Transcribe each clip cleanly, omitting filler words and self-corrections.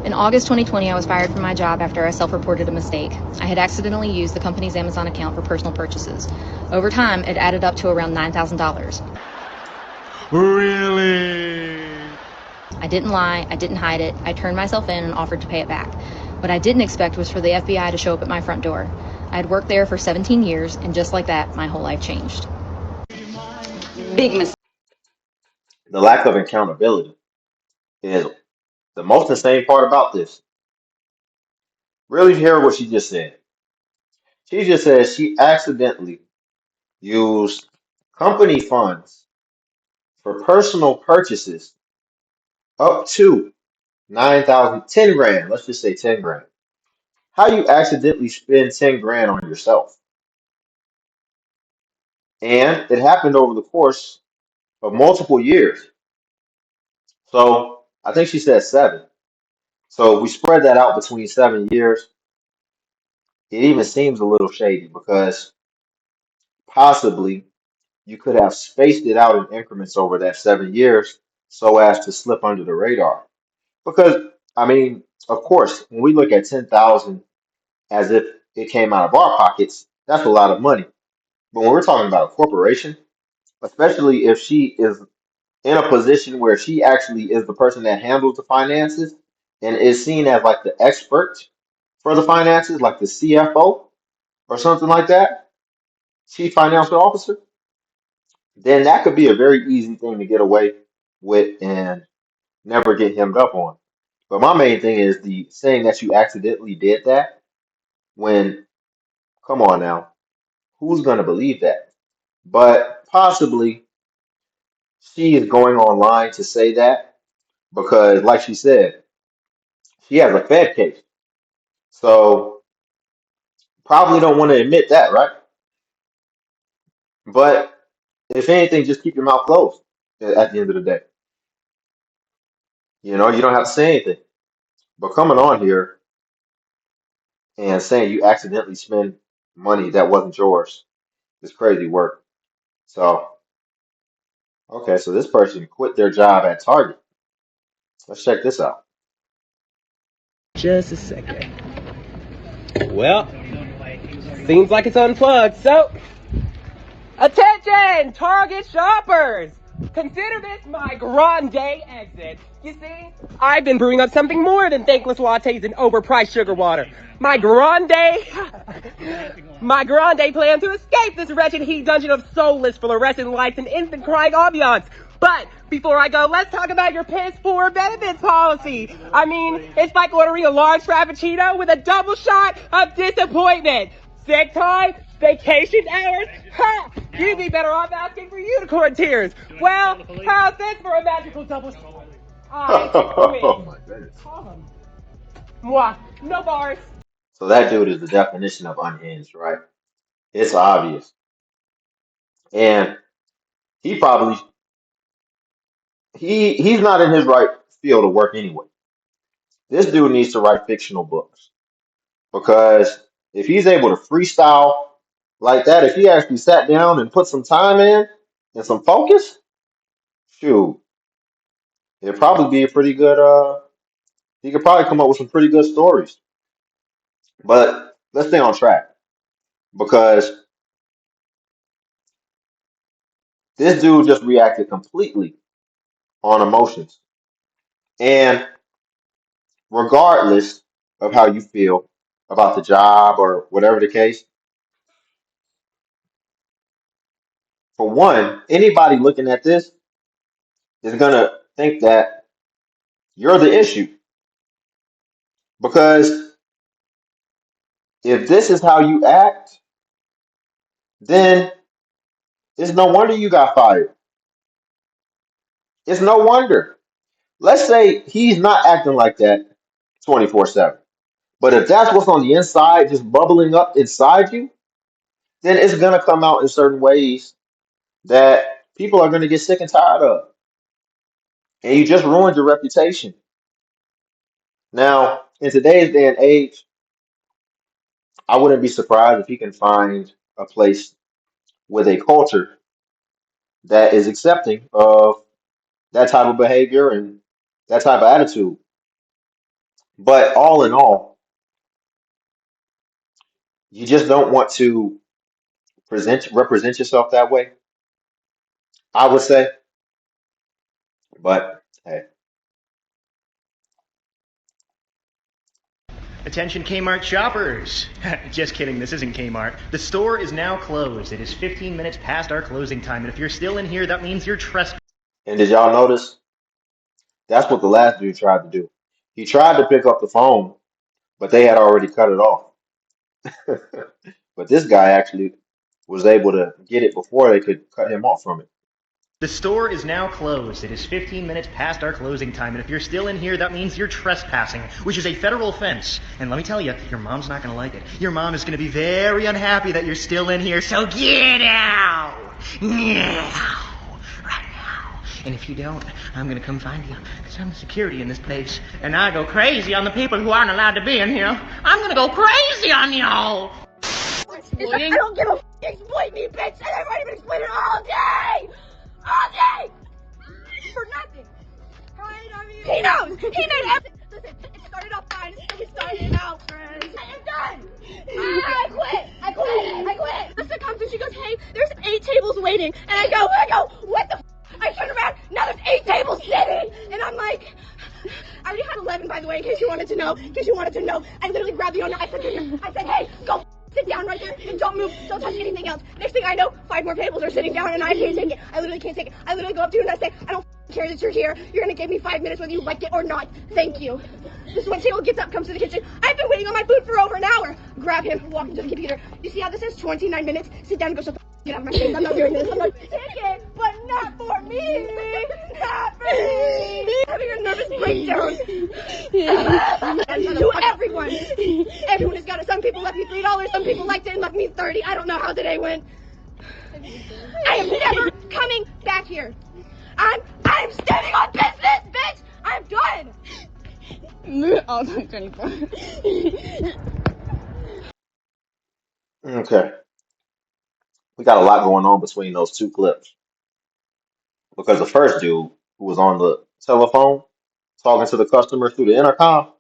In August 2020, I was fired from my job after I self-reported a mistake. I had accidentally used the company's Amazon account for personal purchases. Over time, it added up to around $9,000. Really? I didn't lie, I didn't hide it, I turned myself in and offered to pay it back. What I didn't expect was for the FBI to show up at my front door. I had worked there for 17 years, and just like that, my whole life changed. Big mistake. The lack of accountability is the most insane part about this. Really hear what she just said. She just said she accidentally used company funds for personal purchases up to 9,000, 10 grand. Let's just say 10 grand. How you accidentally spend 10 grand on yourself? And it happened over the course of multiple years. So I think she said 7. So we spread that out between 7 years. It even seems a little shady because possibly you could have spaced it out in increments over that 7 years so as to slip under the radar. Because, I mean, of course, when we look at 10,000 as if it came out of our pockets, that's a lot of money. But when we're talking about a corporation, especially if she is in a position where she actually is the person that handles the finances and is seen as like the expert for the finances, like the CFO or something like that, Chief Financial Officer, then that could be a very easy thing to get away with and never get hemmed up on. But my main thing is the saying that you accidentally did that when, come on now, who's going to believe that? But possibly she is going online to say that because, like she said, she has a Fed case. So probably don't want to admit that, right? But if anything, just keep your mouth closed at the end of the day. You know, you don't have to say anything. But coming on here and saying you accidentally spend money that wasn't yours is crazy work. So, okay, so this person quit their job at Target. Let's check this out. Just a second. Well, seems like it's unplugged. So, attention, Target shoppers! Consider this my grande exit. You see, I've been brewing up something more than thankless lattes and overpriced sugar water. My grande plan to escape this wretched heat dungeon of soulless fluorescent lights and instant crying ambiance. But before I go, let's talk about your piss poor benefits policy. I mean, it's like ordering a large frappuccino with a double shot of disappointment. Sick time, vacation hours, ha! You'd be better off asking for unicorn tears. Well, how's this for a magical double shot? I Oh quit. my goodness. Mwah. No bars. So that dude is the definition of unhinged, right? It's obvious. And he probably he's not in his right field of work anyway. This dude needs to write fictional books because if he's able to freestyle like that, if he actually sat down and put some time in and some focus, shoot, it'd probably be a pretty good he could probably come up with some pretty good stories. But let's stay on track because this dude just reacted completely on emotions. And regardless of how you feel about the job or whatever the case, for one, anybody looking at this is going to think that you're the issue. Because if this is how you act, then it's no wonder you got fired. It's no wonder. Let's say he's not acting like that 24/7. But if that's what's on the inside, just bubbling up inside you, then it's going to come out in certain ways that people are going to get sick and tired of. And you just ruined your reputation. Now, in today's day and age, I wouldn't be surprised if he can find a place with a culture that is accepting of that type of behavior and that type of attitude. But all in all, you just don't want to represent yourself that way, I would say. But hey, Attention Kmart shoppers! Just kidding, this isn't Kmart. The store is now closed. It is 15 minutes past our closing time, and if you're still in here, that means you're trespassing. and did y'all notice? That's what the last dude tried to do. He tried to pick up the phone, but they had already cut it off. But this guy actually was able to get it before they could cut him off from it. The store is now closed. It is 15 minutes past our closing time, and if you're still in here, that means you're trespassing, which is a federal offense. And let me tell you, your mom's not going to like it. Your mom is going to be very unhappy that you're still in here, so get out! Now! Right now. And if you don't, I'm going to come find you, because I'm the security in this place, and I go crazy on the people who aren't allowed to be in here. I'm going to go crazy on y'all! I don't give a f***, exploit me, bitch! And I've already been exploited all day! All day! For nothing. He knows! He made everything! Listen, it started off fine, it started out, friends. I am done! I quit! Lisa comes and she goes, hey, there's 8 tables waiting. And I go, what the f***? I turn around, now there's 8 tables sitting! And I'm like, I already had 11, by the way, in case you wanted to know. I literally grabbed the owner, I said, hey, go sit down right there and don't move, don't touch anything else. Next thing I know, 5 more tables are sitting down and I can't take it. I literally can't take it. I literally go up to you and I say, I don't care that you're here. You're gonna give me 5 minutes whether you like it or not. Thank you. This is when Taylor gets up, comes to the kitchen. I've been waiting on my food for over an hour. Grab him, walk into the computer. You see how this is? 29 minutes. Sit down and go shut the get out of my face. I'm not doing this. I'm not ticket, but not for me. Not for me. Having a nervous breakdown. To everyone. Everyone has got it. Some people left me $3. Some people liked it and left me 30. I don't know how today went. I am never coming back here. I'm standing on business, bitch. I'm done. Okay. We got a lot going on between those two clips. Because the first dude who was on the telephone talking to the customer through the intercom,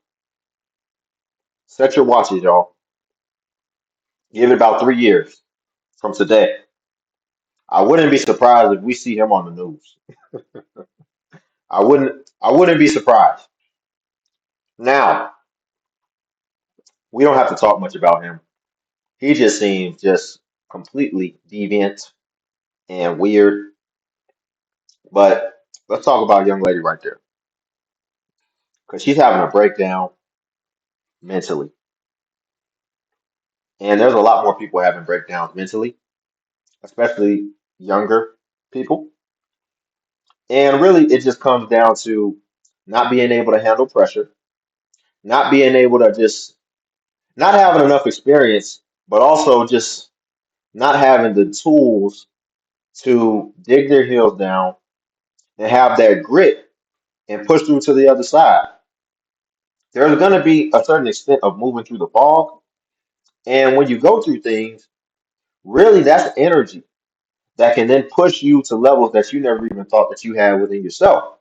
set your watches, y'all. Give it about 3 years from today. I wouldn't be surprised if we see him on the news. I wouldn't be surprised. Now, we don't have to talk much about him. He just seems just completely deviant and weird. But let's talk about a young lady right there. Because she's having a breakdown mentally. And there's a lot more people having breakdowns mentally, especially younger people. And really, it just comes down to not being able to handle pressure, not being able to just, not having enough experience, but also just not having the tools to dig their heels down and have that grit and push through to the other side. There's going to be a certain extent of moving through the fog. And when you go through things, really that's energy that can then push you to levels that you never even thought that you had within yourself.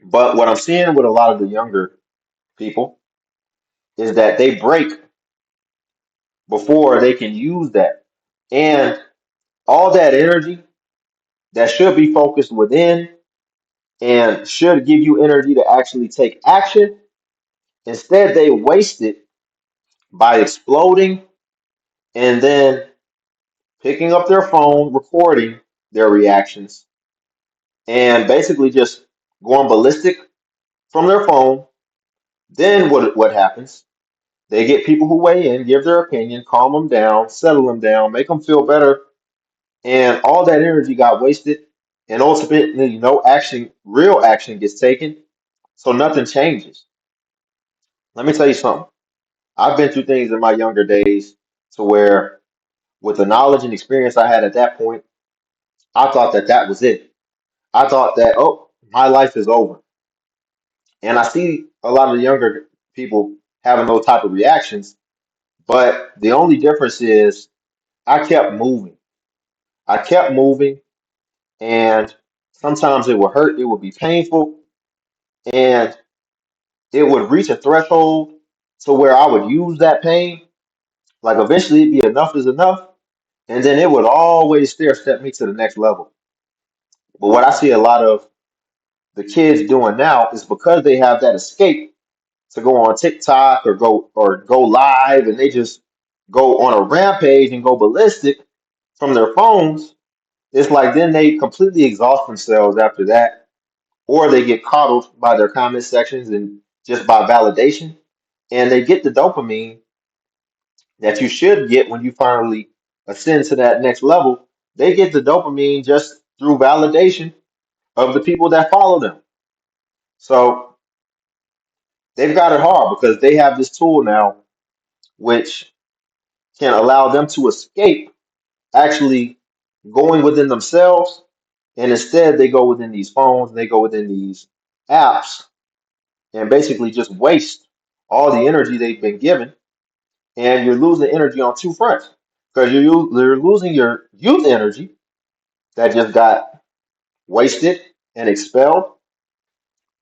But what I'm seeing with a lot of the younger people is that they break before they can use that. And all that energy that should be focused within and should give you energy to actually take action, instead they waste it by exploding and then picking up their phone, recording their reactions, and basically just going ballistic from their phone. Then what happens? They get people who weigh in, give their opinion, calm them down, settle them down, make them feel better, and all that energy got wasted, and ultimately no action, real action gets taken, so nothing changes. Let me tell you something. I've been through things in my younger days to where, with the knowledge and experience I had at that point, I thought that that was it. I thought that, oh, my life is over. And I see a lot of the younger people having those type of reactions, but the only difference is I kept moving. I kept moving, and sometimes it would hurt, it would be painful, and it would reach a threshold to where I would use that pain. Like eventually it'd be enough is enough, and then it would always stair step me to the next level. But what I see a lot of the kids doing now is because they have that escape to go on TikTok or go live, and they just go on a rampage and go ballistic from their phones. It's like then they completely exhaust themselves after that, or they get coddled by their comment sections and just by validation, and they get the dopamine that you should get when you finally ascend to that next level. They get the dopamine just through validation of the people that follow them. So they've got it hard because they have this tool now which can allow them to escape actually going within themselves. And instead, they go within these phones, they go within these apps, and basically just waste all the energy they've been given. And you're losing energy on two fronts because you're losing your youth energy that just got wasted and expelled.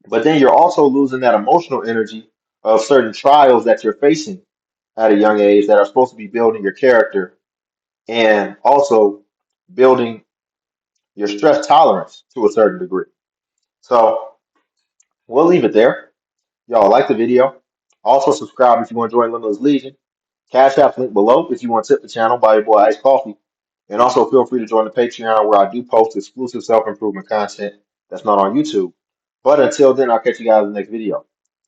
But then you're also losing that emotional energy of certain trials that you're facing at a young age that are supposed to be building your character and also building your stress tolerance to a certain degree. So we'll leave it there. Y'all like the video. Also subscribe if you want to join Limitless Legion. Cash App link below if you want to tip the channel. Buy your boy Iced Coffee. And also feel free to join the Patreon where I do post exclusive self-improvement content that's not on YouTube. But until then, I'll catch you guys in the next video.